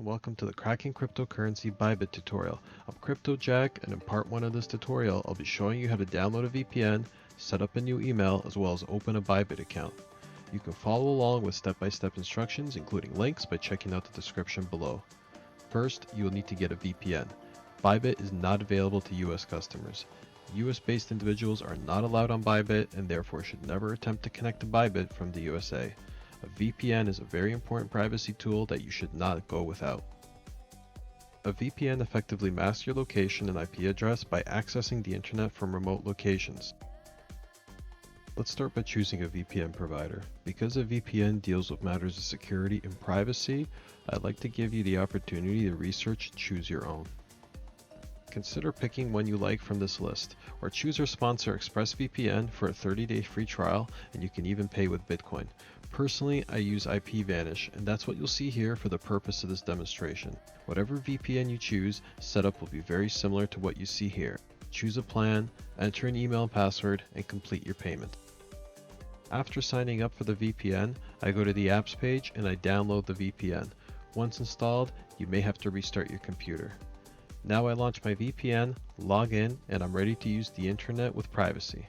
and welcome to the Cracking Cryptocurrency ByBit tutorial. I'm CryptoJack, and in part 1 of this tutorial I'll be showing you how to download a VPN, set up a new email, as well as open a ByBit account. You can follow along with step-by-step instructions including links by checking out the description below. First, you will need to get a VPN. ByBit is not available to US customers. US-based individuals are not allowed on ByBit and therefore should never attempt to connect to ByBit from the USA. A VPN is a very important privacy tool that you should not go without. A VPN effectively masks your location and IP address by accessing the internet from remote locations. Let's start by choosing a VPN provider. Because a VPN deals with matters of security and privacy, I'd like to give you the opportunity to research and choose your own. Consider picking one you like from this list, or choose our sponsor ExpressVPN for a 30-day free trial, and you can even pay with Bitcoin. Personally, I use IPVanish, and that's what you'll see here for the purpose of this demonstration. Whatever VPN you choose, setup will be very similar to what you see here. Choose a plan, enter an email and password, and complete your payment. After signing up for the VPN, I go to the apps page and I download the VPN. Once installed, you may have to restart your computer. Now I launch my VPN, log in, and I'm ready to use the internet with privacy.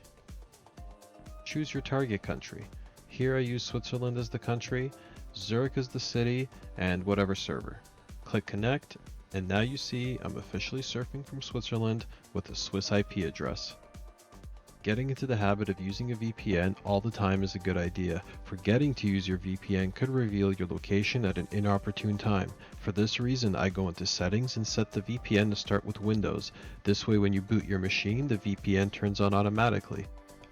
Choose your target country. Here I use Switzerland as the country, Zurich as the city, and whatever server. Click connect, and now you see I'm officially surfing from Switzerland with a Swiss IP address. Getting into the habit of using a VPN all the time is a good idea. Forgetting to use your VPN could reveal your location at an inopportune time. For this reason, I go into settings and set the VPN to start with Windows. This way when you boot your machine, the VPN turns on automatically.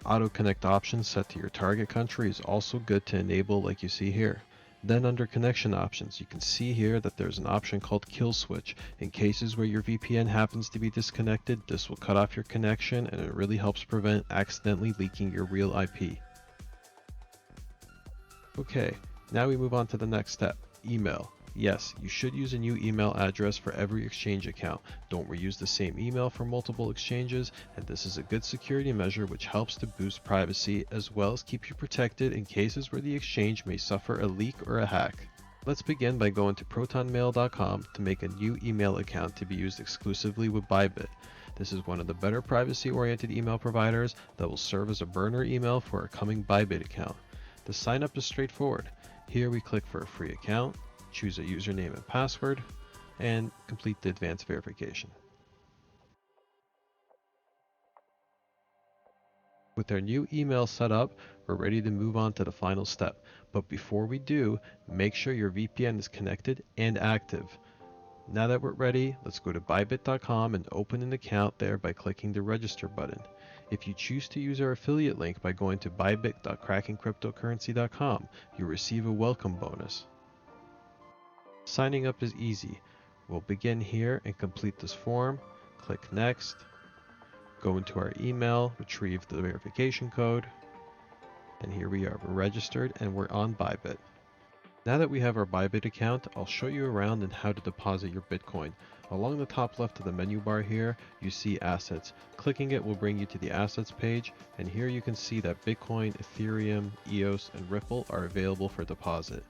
Auto connect options set to your target country is also good to enable, like you see here. Then under connection options, you can see here that there's an option called kill switch. In cases where your VPN happens to be disconnected, this will cut off your connection and it really helps prevent accidentally leaking your real IP. Okay, now we move on to the next step, email. Yes, you should use a new email address for every exchange account. Don't reuse the same email for multiple exchanges, and this is a good security measure which helps to boost privacy as well as keep you protected in cases where the exchange may suffer a leak or a hack. Let's begin by going to protonmail.com to make a new email account to be used exclusively with ByBit. This is one of the better privacy-oriented email providers that will serve as a burner email for a coming ByBit account. The sign up is straightforward. Here we click for a free account, choose a username and password, and complete the advanced verification. With our new email set up, we're ready to move on to the final step. But before we do, make sure your VPN is connected and active. Now that we're ready, let's go to bybit.com and open an account there by clicking the register button. If you choose to use our affiliate link by going to bybit.crackingcryptocurrency.com, you'll receive a welcome bonus. Signing up is easy. We'll begin here and complete this form. Click next. Go into our email, retrieve the verification code, and here we are. We're registered and we're on ByBit. Now that we have our ByBit account, I'll show you around and how to deposit your Bitcoin. Along the top left of the menu bar here, you see Assets. Clicking it will bring you to the Assets page, and here you can see that Bitcoin, Ethereum, EOS, and Ripple are available for deposit.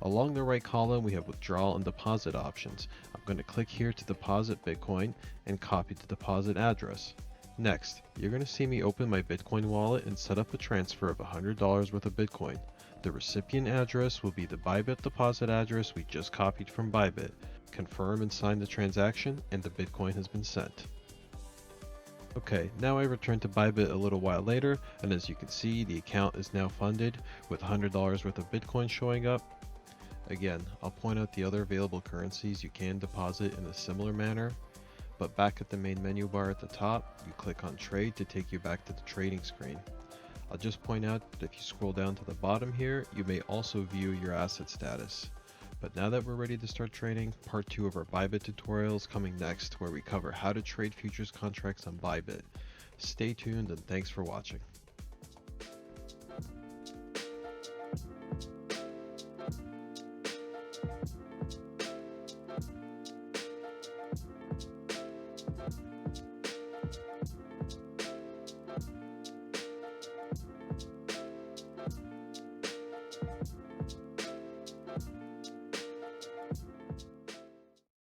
Along the right column, we have withdrawal and deposit options. I'm going to click here to deposit Bitcoin and copy the deposit address. Next, you're going to see me open my Bitcoin wallet and set up a transfer of $100 worth of Bitcoin. The recipient address will be the ByBit deposit address we just copied from ByBit. Confirm and sign the transaction, and the Bitcoin has been sent. Okay, now I return to ByBit a little while later, and as you can see, the account is now funded with $100 worth of Bitcoin showing up. Again, I'll point out the other available currencies you can deposit in a similar manner, but back at the main menu bar at the top, you click on Trade to take you back to the trading screen. I'll just point out that if you scroll down to the bottom here, you may also view your asset status. But now that we're ready to start trading, part 2 of our ByBit tutorial is coming next, where we cover how to trade futures contracts on ByBit. Stay tuned and thanks for watching.